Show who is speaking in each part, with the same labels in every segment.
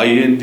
Speaker 1: INT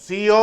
Speaker 2: CEO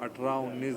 Speaker 3: 18, 19,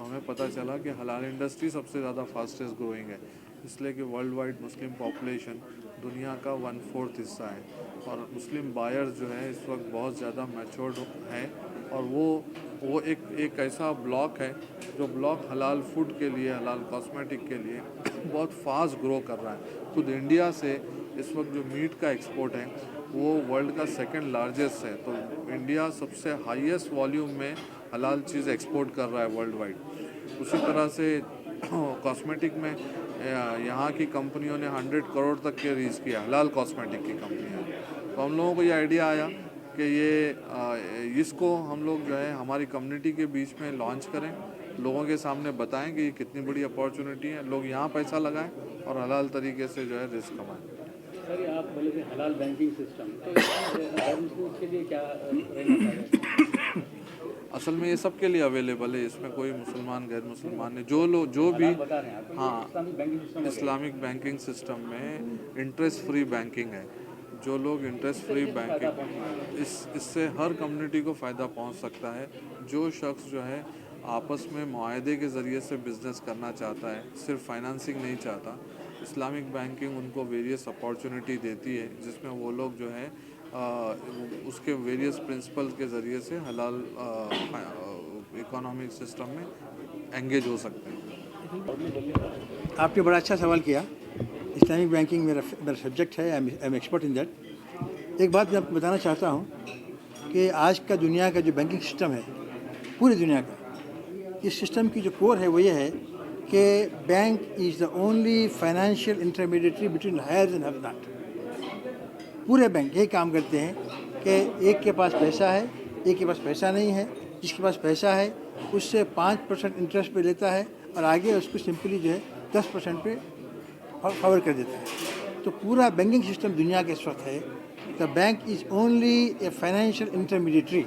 Speaker 3: تو ہمیں پتہ چلا کہ حلال انڈسٹری سب سے زیادہ فاسٹسٹ گروئنگ ہے، اس لیے کہ ورلڈ وائڈ مسلم پاپولیشن دنیا کا 1/4 حصہ ہے، اور مسلم بائرز جو ہے اس وقت بہت زیادہ میچورڈ ہیں، اور وہ ایک ایسا بلاک ہے جو بلاک حلال فوڈ کے لیے، حلال کاسمیٹک کے لیے بہت فاسٹ گرو کر رہا ہے۔ خود انڈیا سے اس وقت جو میٹ کا ایکسپورٹ ہے وہ ورلڈ کا 2nd لارجسٹ ہے، تو انڈیا سب سے ہائیسٹ والیوم میں حلال چیز ایکسپورٹ کر رہا ہے ورلڈ وائڈ۔ اسی طرح سے کاسمیٹک میں یہاں کی کمپنیوں نے 100 کروڑ تک کے ریچ کیا، حلال کاسمیٹک کی کمپنیاں۔ تو ہم لوگوں کو یہ آئیڈیا آیا کہ اس کو ہم لوگ جو ہے ہماری کمیونٹی کے بیچ میں لانچ کریں، لوگوں کے سامنے بتائیں کہ یہ کتنی بڑی اپارچونیٹی ہے، لوگ یہاں پیسہ لگائیں اور حلال طریقے سے جو ہے رزق کمائیں۔
Speaker 4: سر آپ بولے تھے حلال بینکنگ سسٹم، تو غیر مسلم کے لیے کیا رہنا چاہیے؟
Speaker 3: اصل میں یہ سب کے لیے اویلیبل ہے، اس میں کوئی مسلمان غیر مسلمان نہیں، جو بھی
Speaker 4: بتا رہے ہیں آپ،
Speaker 3: ہاں
Speaker 4: Islamic banking system
Speaker 3: Islamic banking system میں انٹرسٹ فری بینکنگ ہے، جو لوگ انٹرسٹ فری بینکنگ اس سے ہر کمیونٹی کو فائدہ پہنچ سکتا ہے۔ جو شخص جو ہے آپس میں معاہدے کے ذریعے سے بزنس کرنا چاہتا ہے، صرف فائنانسنگ نہیں چاہتا، اسلامک بینکنگ ان کو ویریس اپارچونیٹی دیتی ہے جس میں وہ لوگ جو ہے اس کے ویریس پرنسپل کے ذریعے سے حلال اکنامک سسٹم میں انگیج ہو سکتے ہیں۔
Speaker 5: آپ نے بڑا اچھا سوال کیا۔ اسلامک بینکنگ میرا سبجیکٹ ہے، I am expert in that. ایک بات میں آپ کو بتانا چاہتا ہوں کہ آج کا دنیا کا جو بینکنگ سسٹم ہے پوری دنیا کا، اس سسٹم کی جو کور ہے وہ یہ ہے کہ bank is the only financial intermediary between has and have not. پورے بینک یہی کام کرتے ہیں کہ ایک کے پاس پیسہ ہے، ایک کے پاس پیسہ نہیں ہے، جس کے پاس پیسہ ہے اس سے 5% انٹرسٹ پہ لیتا ہے اور آگے اس کو سمپلی جو ہے 10% پہ فور کر دیتا ہے۔ تو پورا بینکنگ سسٹم دنیا کے اس وقت ہے، the bank is only a financial intermediary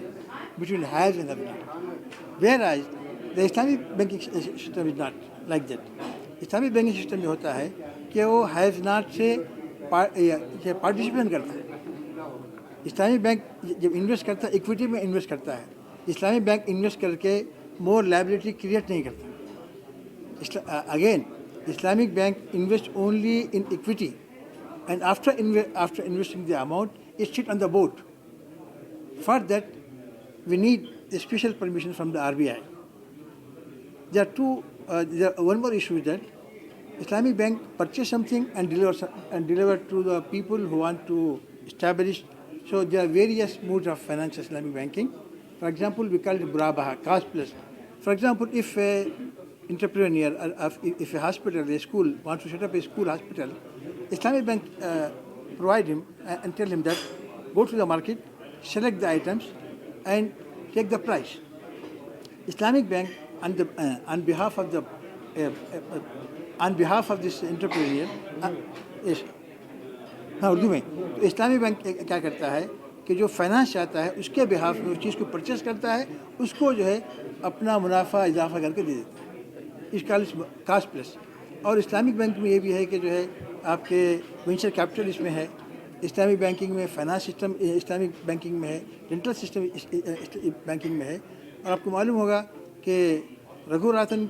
Speaker 5: between has and have not, where as the Islamic banking system is not like that. Islamic banking system یہ ہوتا ہے کہ وہ ہیز ناٹ سے پارٹیسپیشن کرتا ہے۔ اسلامی بینک جب انویسٹ کرتا ہے ایکویٹی میں انویسٹ کرتا ہے، اسلامی بینک انویسٹ کر کے مور لائبلٹی کریٹ نہیں کرتا۔ Again Islamic bank invest only in equity and after investing the amount it sit on the board. For that we need a special permission from the RBI۔ One more issue is that Islamic Bank purchase something and deliver to the people who want to establish. So there are various modes of finance Islamic banking. For example, we call it Murabaha, cost plus. For example, if a entrepreneur, if a hospital, a school wants to set up a school hospital, Islamic Bank provide him and tell him that go to the market, select the items, and take the price. Islamic Bank on behalf of this entrepreneur, Urdu میں تو اسلامی bank کیا کرتا ہے کہ جو finance چاہتا ہے اس کے بہاف میں اس چیز کو پرچیز کرتا ہے، اس کو جو ہے اپنا منافع اضافہ کر کے دے دیتا ہے، اس کا کاسٹ پلس۔ اور اسلامک بینک میں یہ بھی ہے کہ جو ہے آپ کے وینچر کیپٹل اس میں ہے، اسلامی بینکنگ میں فائنانس سسٹم اسلامک بینکنگ میں ہے، رینٹل سسٹم بینکنگ میں ہے۔ اور آپ کو معلوم ہوگا کہ رگھو راتن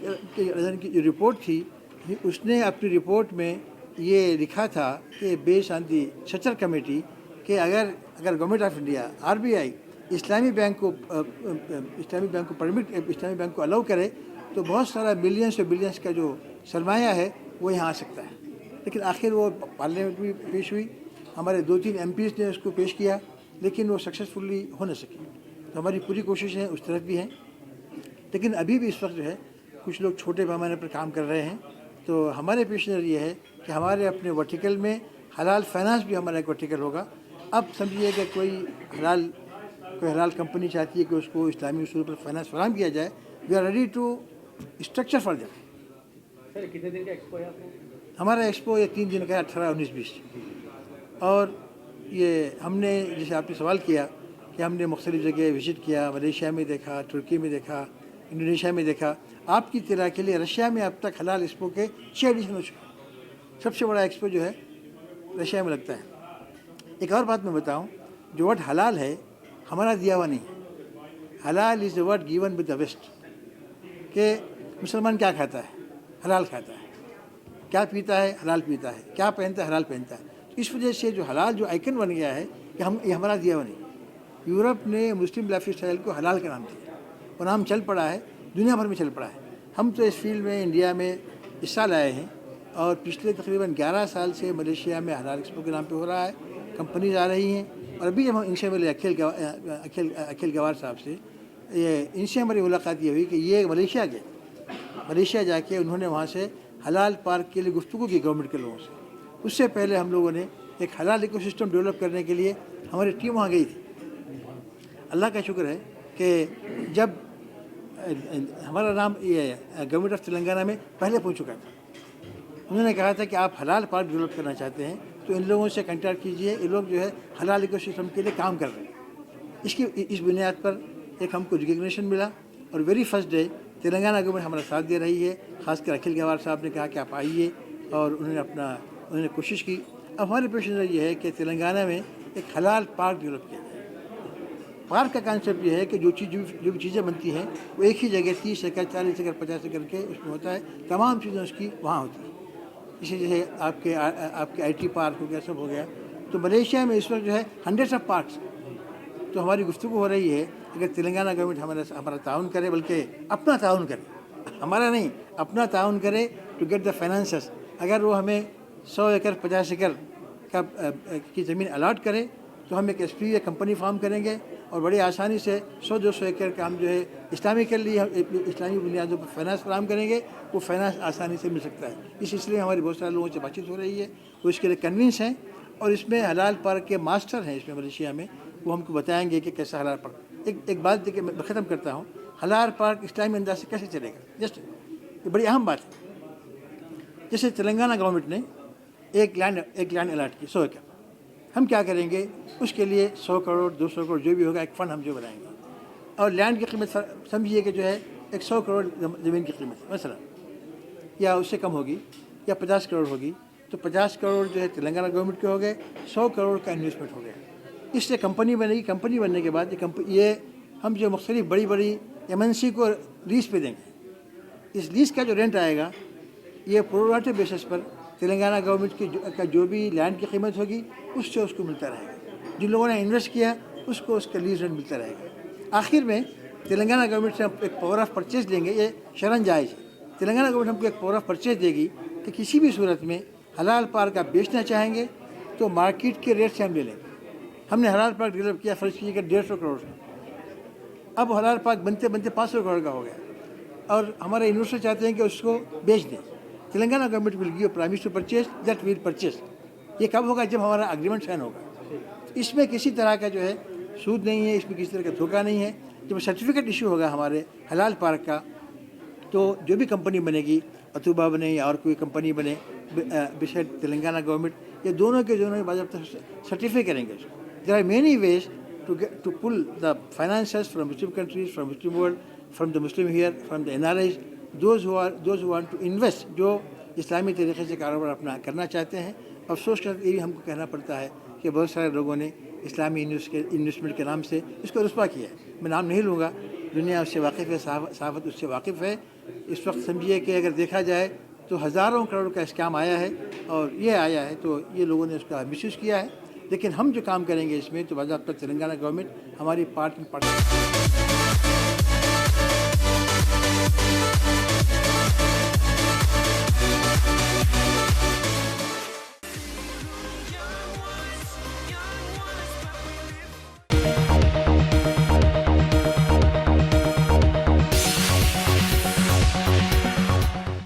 Speaker 5: کی جو رپورٹ تھی، اس نے اپنی رپورٹ میں یہ لکھا تھا کہ بیس آن دی سچر کمیٹی کہ اگر گورنمنٹ آف انڈیا RBI اسلامی بینک کو اسلامی بینک کو الاؤ کرے تو بہت سارا ملینس اور بلینس کا جو سرمایہ ہے وہ یہاں آ سکتا ہے۔ لیکن آخر وہ پارلیمنٹ میں پیش ہوئی، ہمارے 2-3 MPs نے اس کو پیش کیا، لیکن وہ سکسیزفلی ہو نہ سکی۔ تو ہماری پوری کوششیں اس طرف بھی ہیں، لیکن ابھی بھی اس وقت جو ہے کچھ لوگ چھوٹے پیمانے پر کام کر رہے ہیں۔ تو ہمارے پیش نظر یہ ہے کہ ہمارے اپنے ورٹیکل میں حلال فائنانس بھی ہمارا ایک ورٹیکل ہوگا۔ اب سمجھیے کہ کوئی حلال کمپنی چاہتی ہے کہ اس کو اسلامی اصول پر فائنانس فراہم کیا جائے، we are ready to structure for that.
Speaker 4: Sir کتنے دن کا ایکسپو ہے آپ کو؟
Speaker 5: ہمارا ایکسپو یہ 3 دن کا ہے، 18, 19, 20۔ اور یہ ہم نے جیسے آپ نے سوال کیا کہ ہم نے مختلف جگہ وزٹ کیا، ملیشیا میں دیکھا، ترکی میں دیکھا، انڈونیشیا میں دیکھا۔ آپ کی اطلاع کے لیے رشیا میں اب تک حلال ایکسپو کے 6 ایڈیشن ہو چکے۔ سب سے بڑا ایکسپو جو ہے رشیا میں لگتا ہے۔ ایک اور بات میں بتاؤں، جو ورڈ حلال ہے ہمارا دیا ہوا نہیں ہے، halal is the word given with the west, کہ مسلمان کیا کھاتا ہے؟ حلال کھاتا ہے. کیا پیتا ہے؟ حلال پیتا ہے. کیا پہنتا ہے؟ حلال پہنتا ہے. اس وجہ سے جو حلال جو آئیکن بن گیا ہے کہ یہ ہمارا دیا ہوا نہیں. یورپ نے مسلم لائف اسٹائل کو حلال کا نام دیا اور نام چل پڑا ہے, دنیا بھر میں چل پڑا ہے. ہم تو اس فیلڈ میں انڈیا میں اس سال آئے ہیں اور پچھلے تقریباً 11 سال سے ملیشیا میں حلال ایکسپو کے نام پہ ہو رہا ہے. کمپنیز آ رہی ہیں اور ابھی جب ہم ان سے ملے اکھل گوار صاحب سے, ان سے ہماری ملاقات یہ ہوئی کہ یہ ملیشیا جا کے انہوں نے وہاں سے حلال پارک کے لیے گفتگو کی گورنمنٹ کے لوگوں سے. اس سے پہلے ہم لوگوں نے ایک حلال ایکو سسٹم ڈیولپ کرنے کے لیے ہماری ٹیم وہاں گئی تھی. اللہ کا شکر ہے کہ جب ہمارا نام یہ گورنمنٹ آف تلنگانہ میں پہلے پہنچ چکا تھا, انہوں نے کہا تھا کہ آپ حلال پارک ڈیولپ کرنا چاہتے ہیں تو ان لوگوں سے کنٹیکٹ کیجئے, یہ لوگ جو ہے حلال ایکو سسٹم کے لیے کام کر رہے ہیں. اس بنیاد پر ایک ہم کو ریکگنیشن ملا اور very first day Telangana government ہمارا ساتھ دے رہی ہے. خاص کر اکھل گوار صاحب نے کہا کہ آپ آئیے اور انہوں نے کوشش کی. اب ہمارے پیش نظر یہ ہے کہ تلنگانہ میں ایک حلال پارک ڈیولپ کیا جائے. پارک کا کانسیپٹ یہ ہے کہ جو بھی چیزیں بنتی ہیں وہ ایک ہی جگہ 30 ایکڑ 40 ایکڑ 50 ایکڑ کے اس میں ہوتا ہے. تمام چیزیں اس کی وہاں ہوتی ہیں. اسی جیسے آپ کے آئی ٹی پارک ہو گیا, سب ہو گیا. تو ملیشیا میں اس وقت جو ہے 100 آف پارکس. تو ہماری گفتگو ہو رہی ہے اگر تلنگانہ گورنمنٹ ہمارا تعاون کرے, بلکہ اپنا تعاون کرے, ہمارا نہیں اپنا تعاون کرے ٹو گیٹ دا فائنانسز. اگر وہ ہمیں 100 ایکڑ 50 ایکڑ کی زمین الاٹ کرے تو ہم ایک ایس پی کمپنی فارم کریں گے اور بڑی آسانی سے 100-200 ایکڑ کا ہم جو ہے اسلامی کے لیے اسلامی بنیادوں پر فائنانس فراہم کریں گے. وہ فائنانس آسانی سے مل سکتا ہے. اس سلسلے میں ہماری بہت سارے لوگوں سے بات چیت ہو رہی ہے, وہ اس کے لیے کنوینس ہیں اور اس میں حلال پارک کے ماسٹر ہیں اس میں ملیشیا میں, وہ ہم کو بتائیں گے کہ کیسا حلال پارک. ایک بات دیکھیں میں ختم کرتا ہوں, حلال پارک اسلامی انداز سے کیسے چلے گا. جسٹ یہ بڑی اہم بات ہے. جیسے تلنگانہ گورنمنٹ نے ایک لینڈ الاٹ کی 100 ایکڑ. ہم کیا کریں گے, اس کے لیے 100 کروڑ 200 کروڑ جو بھی ہوگا ایک فنڈ ہم جو بنائیں گے اور لینڈ کی قیمت سمجھیے کہ جو ہے 100 کروڑ زمین کی قیمت مثلا, یا اس سے کم ہوگی یا 50 کروڑ ہوگی. تو 50 کروڑ جو ہے تلنگانہ گورنمنٹ کے ہو گئے, 100 کروڑ کا انویسٹمنٹ ہو گیا. اس سے کمپنی بنے گی. کمپنی بننے کے بعد یہ ہم جو مختلف بڑی MNC کو لیز پہ دیں گے. اس لیز کا جو رینٹ آئے گا یہ پروراٹے بیسس پر تلنگانہ گورنمنٹ کا جو بھی لینڈ کی قیمت ہوگی اس سے اس کو ملتا رہے گا. جن لوگوں نے انویسٹ کیا اس کو اس کا لیز رینٹ ملتا رہے گا. آخر میں تلنگانہ گورنمنٹ سے ہم ایک پاور آف پرچیز لیں گے. یہ شرن جائز ہے. تلنگانہ گورنمنٹ ہم کو ایک پاور آف پرچیز دے گی کہ کسی بھی صورت میں حلال پارک آپ بیچنا چاہیں گے تو مارکیٹ کے ریٹ سے ہم لے لیں گے. ہم نے حلال پارک ڈیولپ کیا فرض کیجیے کہ 150 کروڑ کا. اب حلال پارک بنتے 500 کروڑ کا ہو گیا اور ہمارے انویسٹر چاہتے ہیں کہ اس کو بیچ دیں. Telangana government will give promise to purchase that well purchase. یہ کب ہوگا؟ جب ہمارا اگریمنٹ سائن ہوگا. اس میں کسی طرح کا جو ہے سود نہیں ہے, اس میں کسی طرح کا دھوکہ نہیں ہے. جب سرٹیفکیٹ ایشو ہوگا ہمارے حلال پارک کا تو جو بھی کمپنی بنے گی, اتوبا بنے یا اور کوئی کمپنی بنے بسائڈ تلنگانہ گورنمنٹ, یہ دونوں کے باضابطہ سرٹیفائی کریں گے. There are many ways to pull the finances from Muslim countries, from Muslim world, from the Muslim here, from the NRIs, those who want to invest, جو اسلامی طریقے سے کاروبار اپنا کرنا چاہتے ہیں. افسوس کا یہ بھی ہم کو کہنا پڑتا ہے کہ بہت سارے لوگوں نے اسلامی انویسٹمنٹ کے نام سے اس کو رسوا کیا ہے. میں نام نہیں لوں گا, دنیا اس سے واقف ہے, صحافت اس سے واقف ہے. اس وقت سمجھیے کہ اگر دیکھا جائے تو ہزاروں کروڑ کا اسکیم آیا ہے اور یہ آیا ہے تو یہ لوگوں نے اس کا مس یوز کیا ہے. لیکن ہم جو کام کریں گے اس میں تو باضابطہ تلنگانہ گورنمنٹ ہماری پارٹ